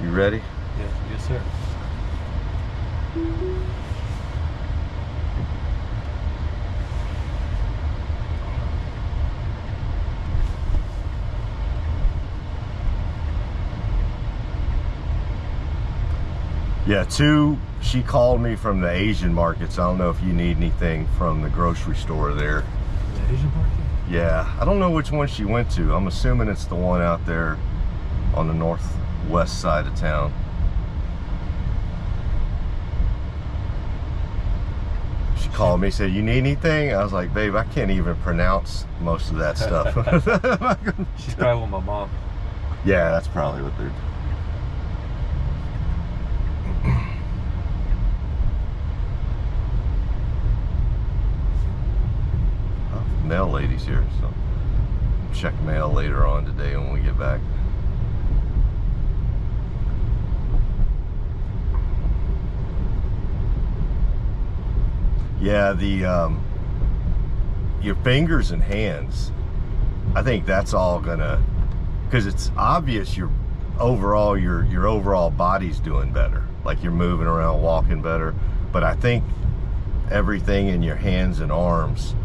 You ready? Yeah, yes, sir. Yeah, two, she called me from the Asian markets. I don't know if you need anything from the grocery store there. The Asian market? Yeah, I don't know which one she went to. I'm assuming it's the one out there on the northwest side of town. She called me, said, you need anything? I was like, babe, I can't even pronounce most of that stuff. She's probably with my mom. Yeah, that's probably what they're doing. Mail lady's here, so check mail later on today when we get back. Yeah, the your fingers and hands, I think that's all gonna, because it's obvious your overall body's doing better, like you're moving around, walking better, but I think everything in your hands and arms,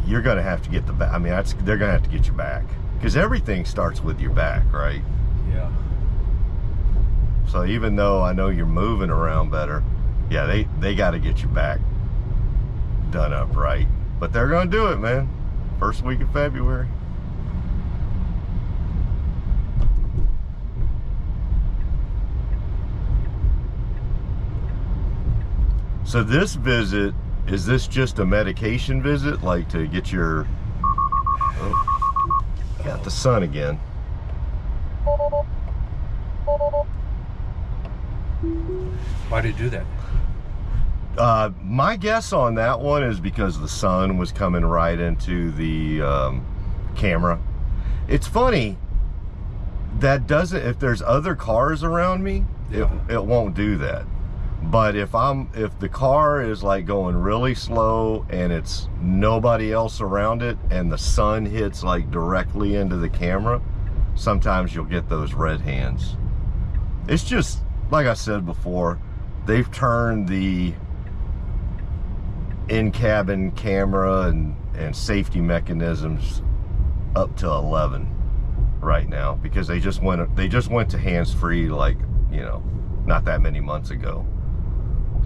you're gonna have to get the back. I mean, they're gonna have to get your back, because everything starts with your back, right? Yeah. So even though I know you're moving around better, yeah, they got to get your back done up right. But they're gonna do it, man. First week of February. So this visit, is this just a medication visit, like to get your, oh, got the sun again. Why did you do that? My guess on that one is because the sun was coming right into the camera. It's funny, that doesn't, if there's other cars around me, Yeah. it won't do that. But if the car is like going really slow and it's nobody else around it and the sun hits like directly into the camera, sometimes you'll get those red hands. It's just, like I said before, they've turned the in-cabin camera and safety mechanisms up to 11 right now, because they just went to hands-free, like, you know, not that many months ago.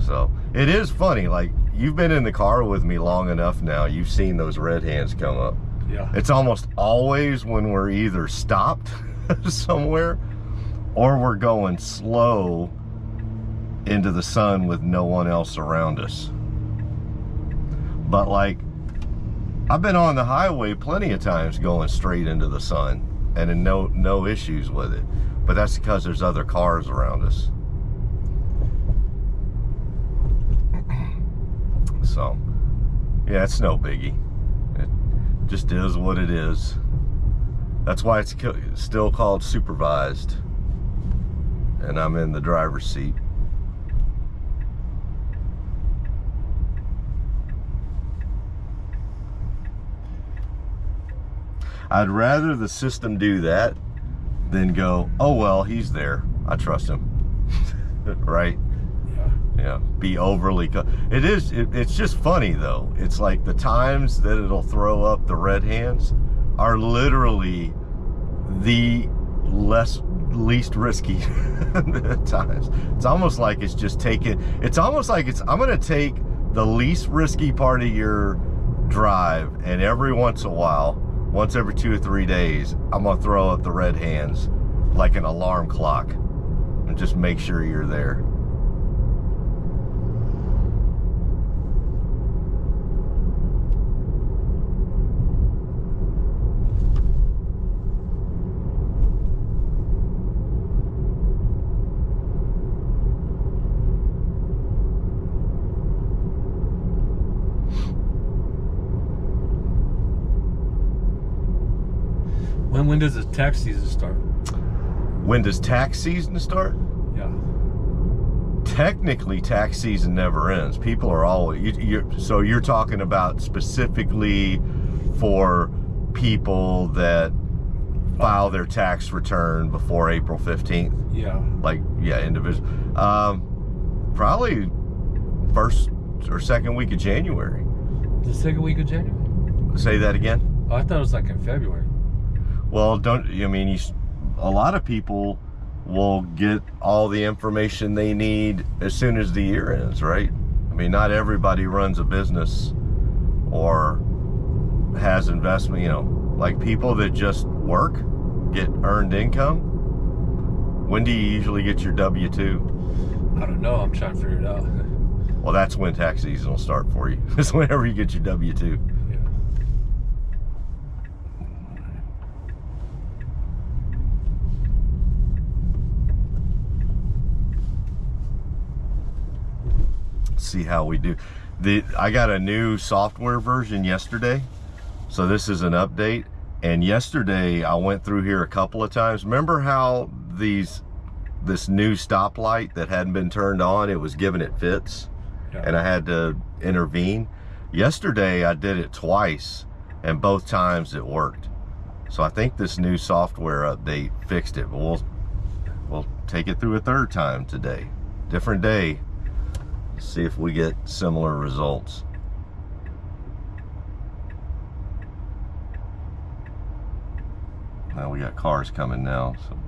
So it is funny, like, you've been in the car with me long enough now, you've seen those red hands come up. Yeah. It's almost always when we're either stopped somewhere or we're going slow into the sun with no one else around us. But like, I've been on the highway plenty of times going straight into the sun and no issues with it. But that's because there's other cars around us. So, yeah, it's no biggie. It just is what it is. That's why it's still called supervised. And I'm in the driver's seat. I'd rather the system do that than go, oh, well, he's there, I trust him. Right? Yeah, be overly, it's just funny though. It's like the times that it'll throw up the red hands are literally the least risky times. It's almost like it's just taking, it's almost like I'm gonna take the least risky part of your drive, and every once in a while, once every 2 or 3 days, I'm gonna throw up the red hands like an alarm clock and just make sure you're there. When does the tax season start? When does tax season start? Yeah. Technically, tax season never ends. People are always, so you're talking about specifically for people that file their tax return before April 15th. Yeah. Like, yeah, individual. Probably first or second week of January. The second week of January? Say that again? Oh, I thought it was like in February. Well, a lot of people will get all the information they need as soon as the year ends, right? I mean, not everybody runs a business or has investment, like people that just work, get earned income. When do you usually get your W-2? I don't know. I'm trying to figure it out. Well, that's when tax season will start for you. It's whenever you get your W-2. Yeah. See how we do. I got a new software version yesterday, so this is an update. And yesterday I went through here a couple of times. Remember how this new stoplight that hadn't been turned on, it was giving it fits, and I had to intervene? Yesterday I did it twice, and both times it worked. So I think this new software update fixed it, but we'll take it through a third time today. Different day. See if we get similar results. Now we got cars coming now, so.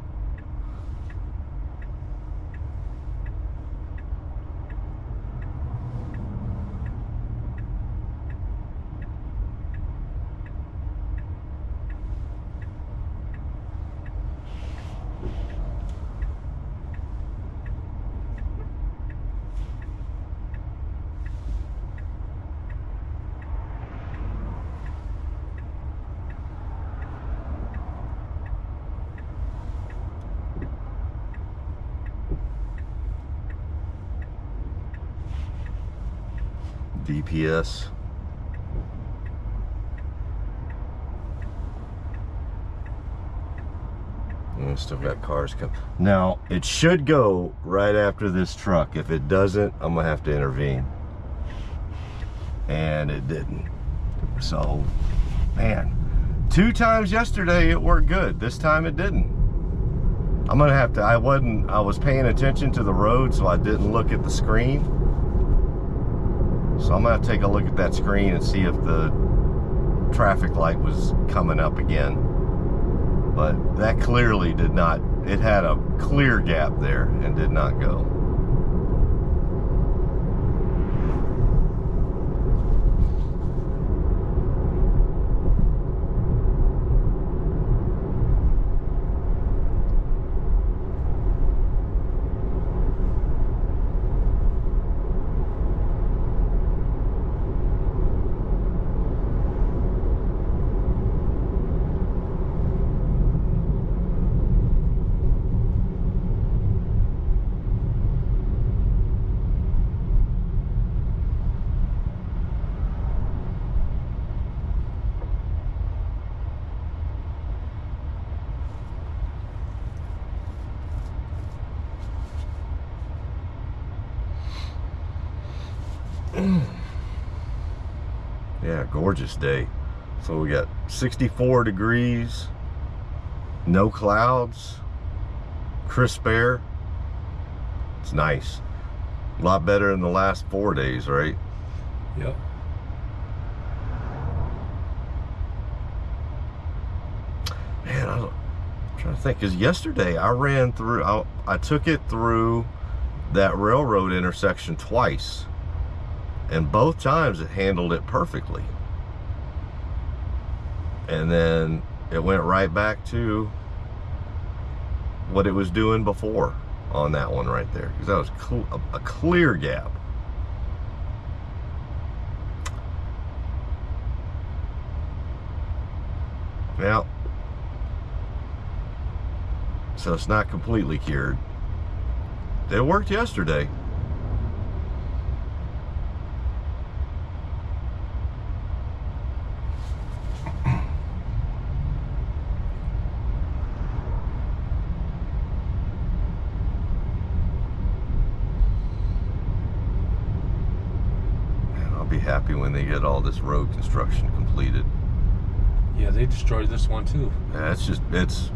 DPS. And still got cars coming. Now, it should go right after this truck. If it doesn't, I'm gonna have to intervene. And it didn't. So, man, 2 times yesterday it worked good. This time it didn't. I'm gonna have to, I was paying attention to the road, so I didn't look at the screen. So I'm gonna take a look at that screen and see if the traffic light was coming up again. But that clearly did not, it had a clear gap there and did not go. Yeah, gorgeous day. So we got 64 degrees, no clouds, crisp air. It's nice. A lot better than the last 4 days, right? Yep. Man, I'm trying to think, because yesterday I ran through, I took it through that railroad intersection twice, and both times it handled it perfectly. And then it went right back to what it was doing before on that one right there, because that was a clear gap. Now, so it's not completely cured. It worked yesterday. Be happy when they get all this road construction completed. Yeah, they destroyed this one too. Yeah,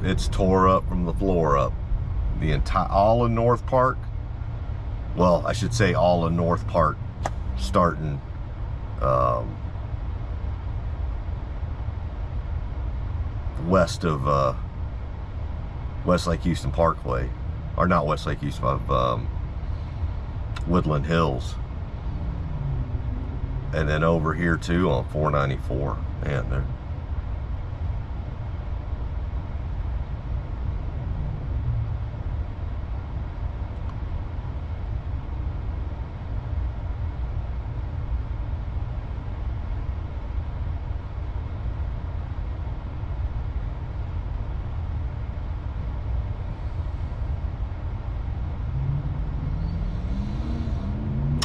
it's tore up from the floor up. The entire, all of North Park. Well, I should say all of North Park, starting west of West Lake Houston Parkway, or not West Lake Houston, of Woodland Hills, and then over here too on 494. Man, they're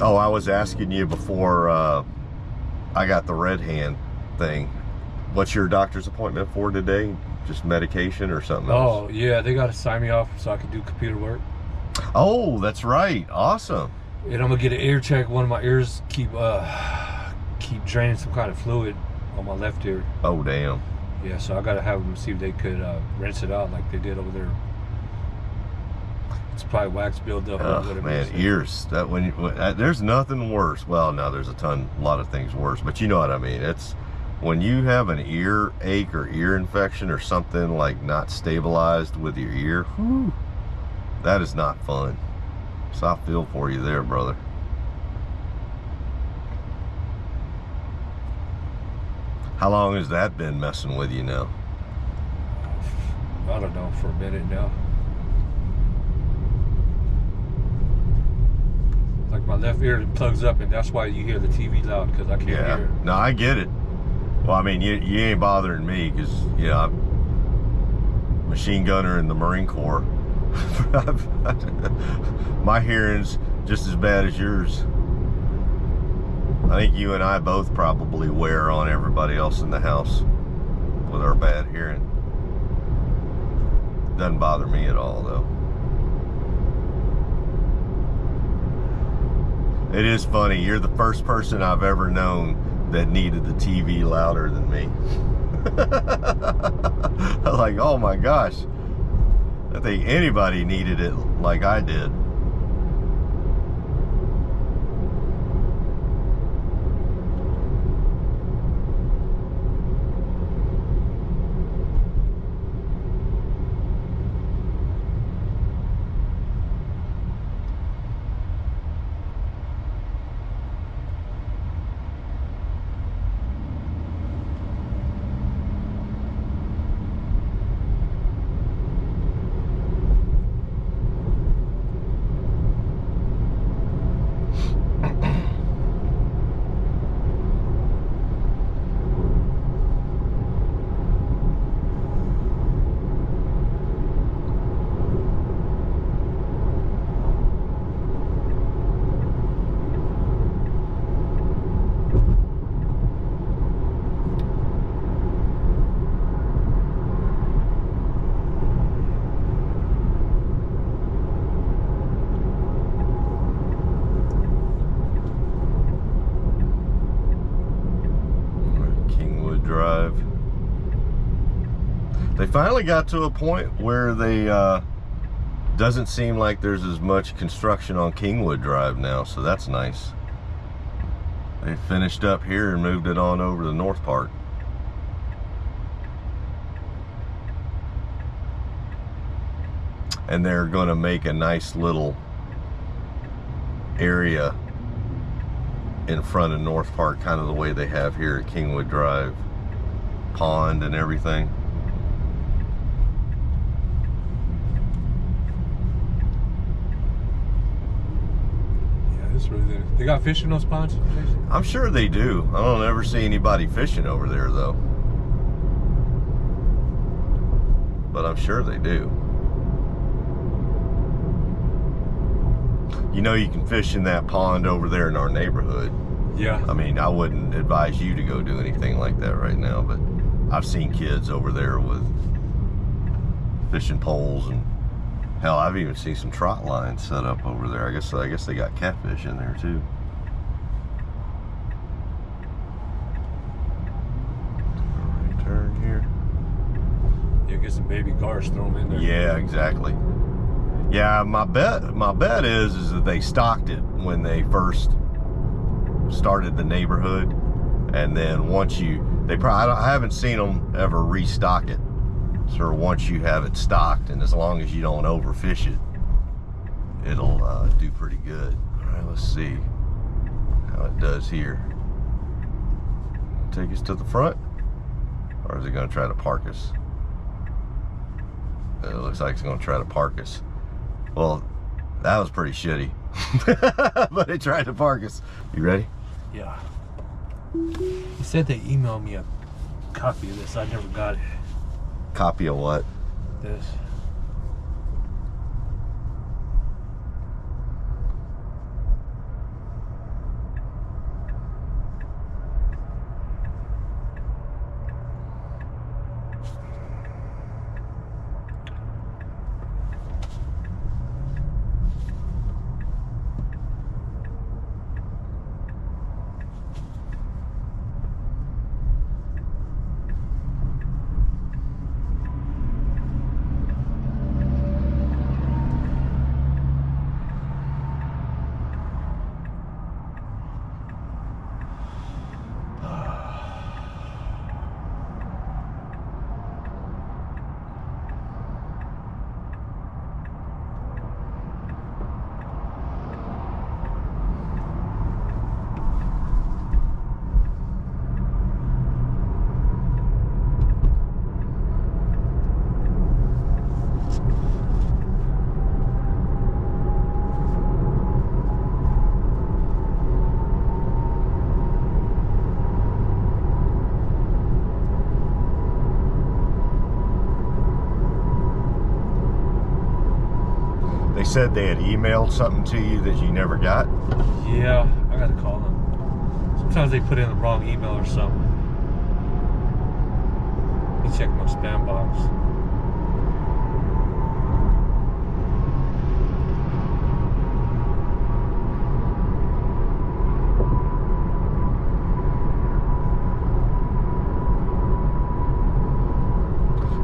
Oh, I was asking you before I got the red hand thing. What's your doctor's appointment for today? Just medication or something else? Oh, yeah, they got to sign me off so I can do computer work. Oh, that's right. Awesome. And I'm going to get an ear check. One of my ears keep draining some kind of fluid on my left ear. Oh, damn. Yeah, so I got to have them see if they could rinse it out like they did over there. It's probably wax buildup or whatever. Man, ears. That when there's nothing worse. Well, no, there's a lot of things worse, but you know what I mean. It's when you have an ear ache or ear infection or something like not stabilized with your ear. Whew, that is not fun. So I feel for you there, brother. How long has that been messing with you now? I don't know, for a minute now. Like my left ear plugs up, and that's why you hear the TV loud, because I can't hear it. No, I get it. Well, I mean, you ain't bothering me, because, yeah, I'm a machine gunner in the Marine Corps. My hearing's just as bad as yours. I think you and I both probably wear on everybody else in the house with our bad hearing. Doesn't bother me at all, though. It is funny, you're the first person I've ever known that needed the TV louder than me. I was like, oh my gosh. I think anybody needed it like I did. Drive. They finally got to a point where they doesn't seem like there's as much construction on Kingwood Drive now, so that's nice. They finished up here and moved it on over to North Park. And they're going to make a nice little area in front of North Park, kind of the way they have here at Kingwood Drive. Pond and everything. Yeah, it's really good. They got fish in those ponds? I'm sure they do. I don't ever see anybody fishing over there though. But I'm sure they do. You know, you can fish in that pond over there in our neighborhood. Yeah. I mean, I wouldn't advise you to go do anything like that right now, but I've seen kids over there with fishing poles, and hell, I've even seen some trot lines set up over there. I guess they got catfish in there too. All right, turn here. baby cars, throw them in there. Yeah, exactly. Yeah, my bet is that they stocked it when they first started the neighborhood, and then once I haven't seen them ever restock it. So once you have it stocked, and as long as you don't overfish it, it'll do pretty good. All right, let's see how it does here. Take us to the front, or is it going to try to park us? It looks like it's going to try to park us. Well, that was pretty shitty. But it tried to park us. You ready? Yeah. He said they emailed me a copy of this. I never got it. Copy of what? This. They said they had emailed something to you that you never got. Yeah, I gotta call them. Sometimes they put in the wrong email or something. Let me check my spam box.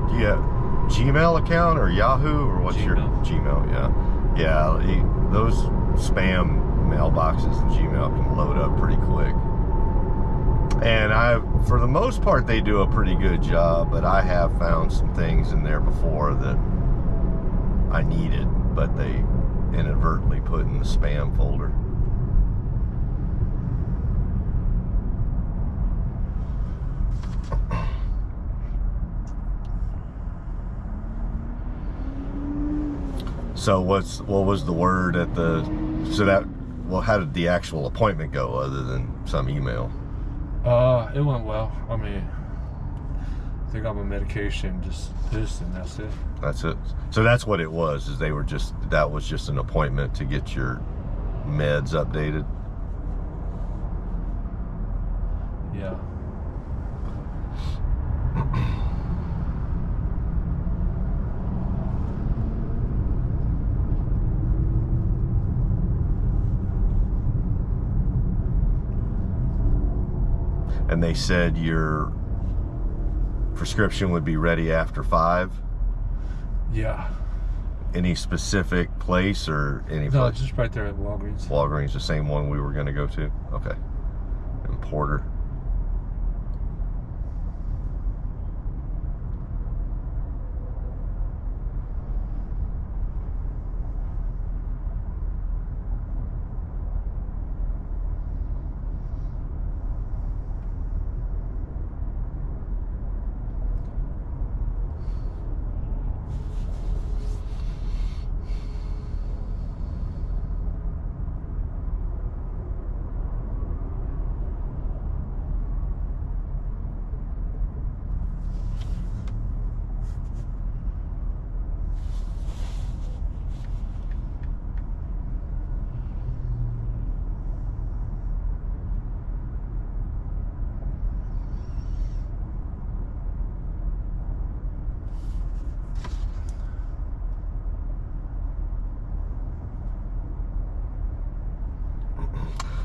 Do you have Gmail account or Yahoo, or what's your Gmail? Yeah, those spam mailboxes in Gmail can load up pretty quick. And for the most part, they do a pretty good job, but I have found some things in there before that I needed, but they inadvertently put in the spam folder. So what was the word at the, how did the actual appointment go other than some email? It went well. I mean, they got my medication, just this, and that's it. That's it. So that's what it was, is that was just an appointment to get your meds updated? Yeah. And they said your prescription would be ready after 5? Yeah. Any specific place or any No, place? just right there at Walgreens. Walgreens, the same one we were going to go to? Okay. And Porter.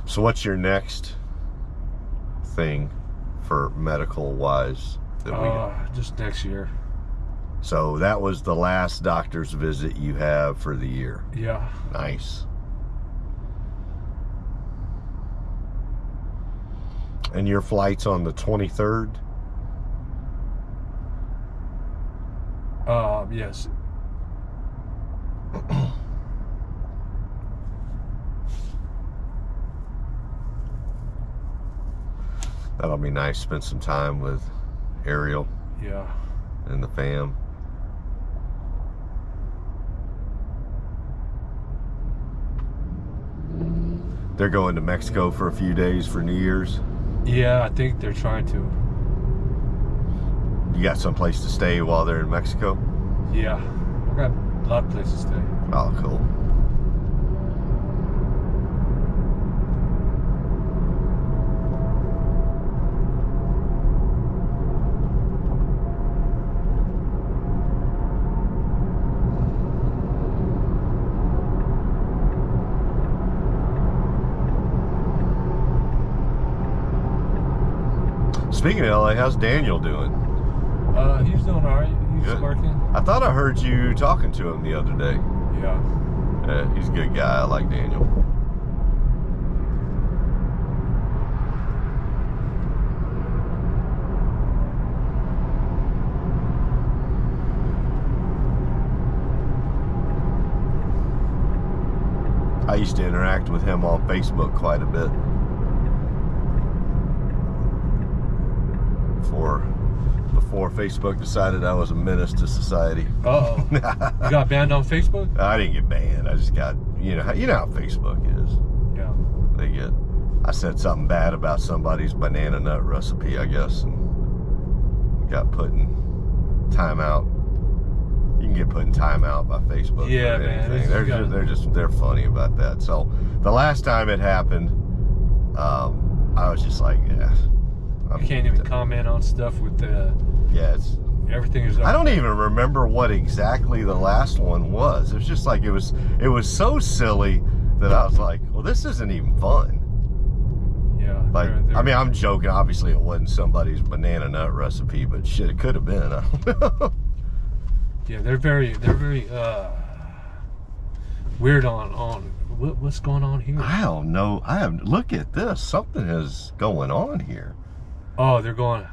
So what's your next thing for medical wise that we just next year. So that was the last doctor's visit you have for the year. Yeah. Nice. And your flight's on the 23rd? Yes. That'll be nice. Spend some time with Ariel. Yeah. And the fam. They're going to Mexico for a few days for New Year's. Yeah, I think they're trying to. You got someplace to stay while they're in Mexico? Yeah, I got a lot of places to stay. Oh, cool. Speaking of LA, how's Daniel doing? He's doing all right. He's Good. working. I thought I heard you talking to him the other day. Yeah. Yeah, he's a good guy. I like Daniel. I used to interact with him on Facebook quite a bit. Before Facebook decided I was a menace to society. Uh-oh. You got banned on Facebook? I didn't get banned. I just got, you know how Facebook is. Yeah. I said something bad about somebody's banana nut recipe, I guess, and got put in timeout. You can get put in timeout by Facebook. Yeah, for anything. man. They're funny about that. So the last time it happened, I was just like, yeah. You can't even comment on stuff with the. Yeah, everything is. I don't even remember what exactly the last one was. It was just like it was so silly that I was like, well, this isn't even fun. Yeah. Like, I mean, I'm joking. Obviously, it wasn't somebody's banana nut recipe, but shit, it could have been. I don't know. Yeah, they're very weird on what's going on here. I don't know. Look at this. Something is going on here. Oh, they're going.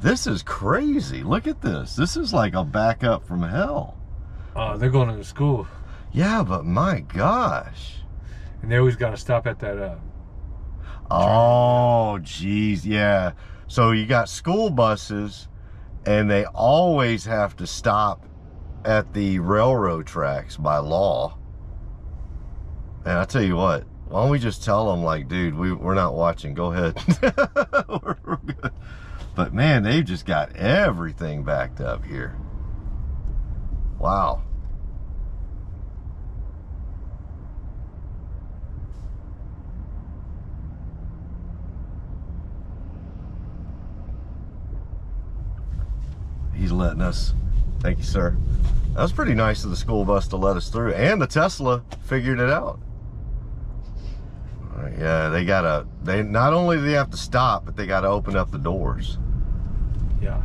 This is crazy. Look at this. This is like a backup from hell. They're going to school. Yeah, but my gosh. And they always got to stop at that. Oh, geez, yeah. So you got school buses, and they always have to stop at the railroad tracks by law. And I tell you what, why don't we just tell them, like, dude, we're not watching. Go ahead. we're good. But man, they've just got everything backed up here. Wow. He's letting us. Thank you, sir. That was pretty nice of the school bus to let us through. And the Tesla figured it out. Yeah, they not only do they have to stop, but they gotta open up the doors. Yeah.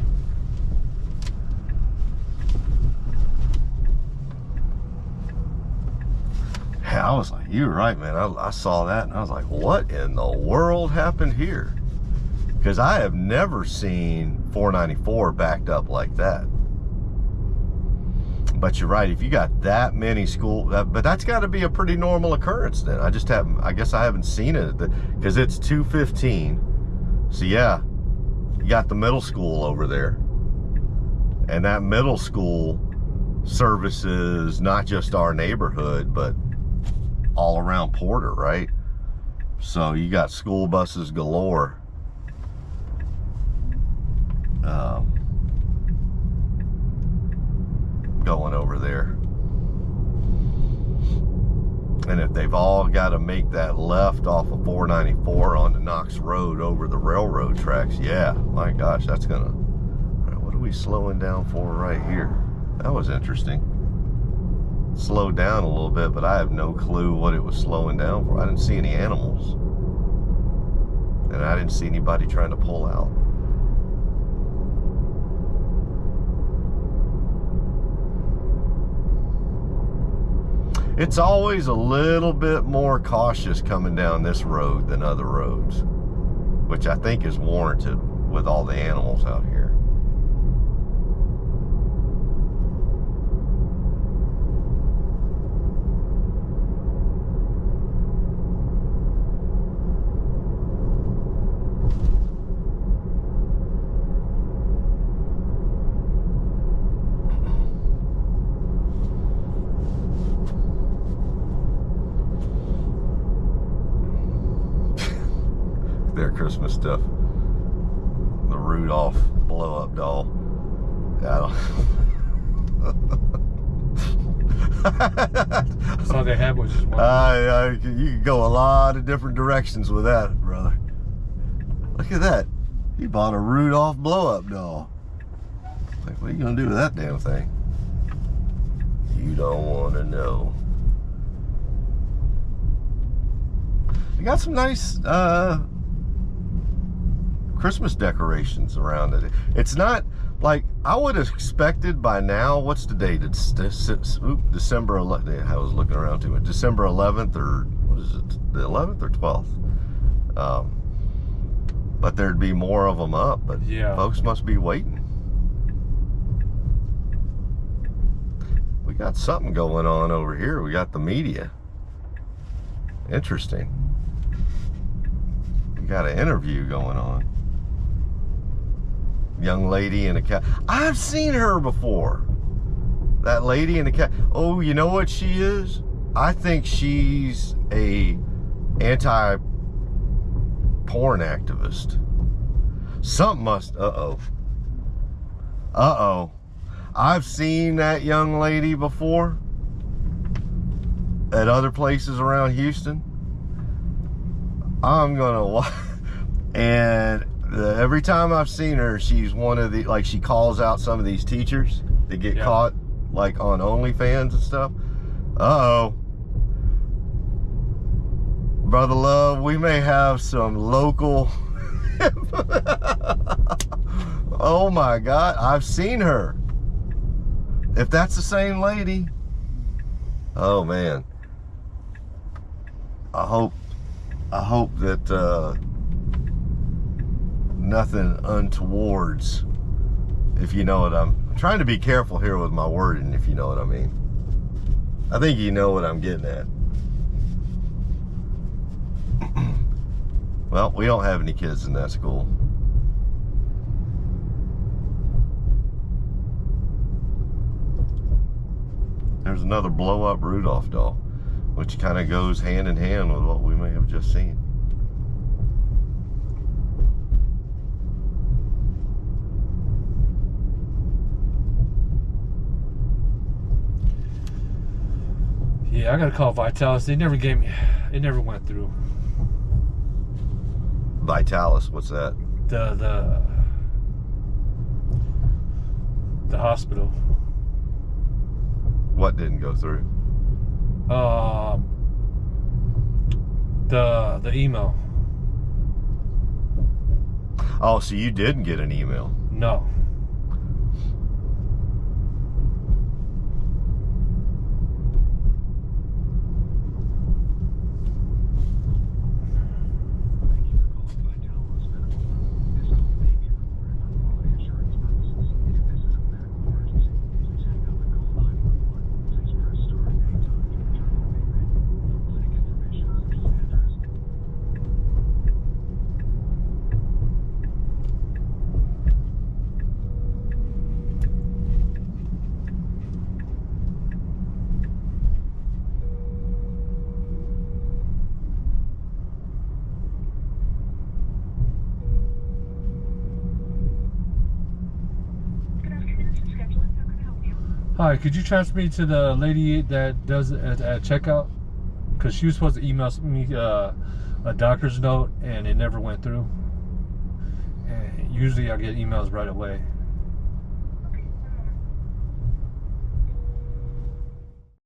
Yeah, I was like, you were right, man. I saw that and I was like, what in the world happened here? Because I have never seen 494 backed up like that. But you're right, if you got that many but that's got to be a pretty normal occurrence then. I guess I haven't seen it, because it's 2:15. So yeah, you got the middle school over there. And that middle school services not just our neighborhood, but all around Porter, right? So you got school buses galore. Going over there. And if they've all got to make that left off of 494 onto Knox Road over the railroad tracks, yeah, my gosh, that's gonna. What are we slowing down for right here? That was interesting. Slowed down a little bit, but I have no clue what it was slowing down for. I didn't see any animals, and I didn't see anybody trying to pull out. It's always a little bit more cautious coming down this road than other roads, which I think is warranted with all the animals out here. Their Christmas stuff. The Rudolph blow-up doll. I That's all they had was just one. You can go a lot of different directions with that, brother. Look at that. He bought a Rudolph blow-up doll. Like, what are you gonna do with that damn thing? You don't want to know. You got some nice Christmas decorations around it. It's not like I would have expected by now. What's the date? It's December 11th. I was looking around to it. December 11th, or what is it? The 11th or 12th? But there'd be more of them up. But yeah, folks must be waiting. We got something going on over here. We got the media. Interesting. We got an interview going on. Young lady in a cat. I've seen her before. That lady in the cat. Oh, you know what she is? I think she's a anti-porn activist. Something must. Uh-oh. I've seen that young lady before at other places around Houston. I'm gonna watch, and every time I've seen her, she's one of the, like, she calls out some of these teachers that get caught, like, on OnlyFans and stuff. Uh-oh. Brother Love, we may have some local... Oh my God, I've seen her. If that's the same lady, oh man. I hope that nothing untowards, if you know what I'm trying to be careful here with my wording, if you know what I mean. I think you know what I'm getting at. Well, we don't have any kids in that school. There's another blow-up Rudolph doll, which kind of goes hand in hand with what we may have just seen. Yeah, I gotta call Vitalis. They never gave me, it never went through. Vitalis, what's that? The hospital. What didn't go through? The email. Oh, so you didn't get an email? No. Hi, could you transfer me to the lady that does it at checkout? Because she was supposed to email me a doctor's note and it never went through. And usually I get emails right away.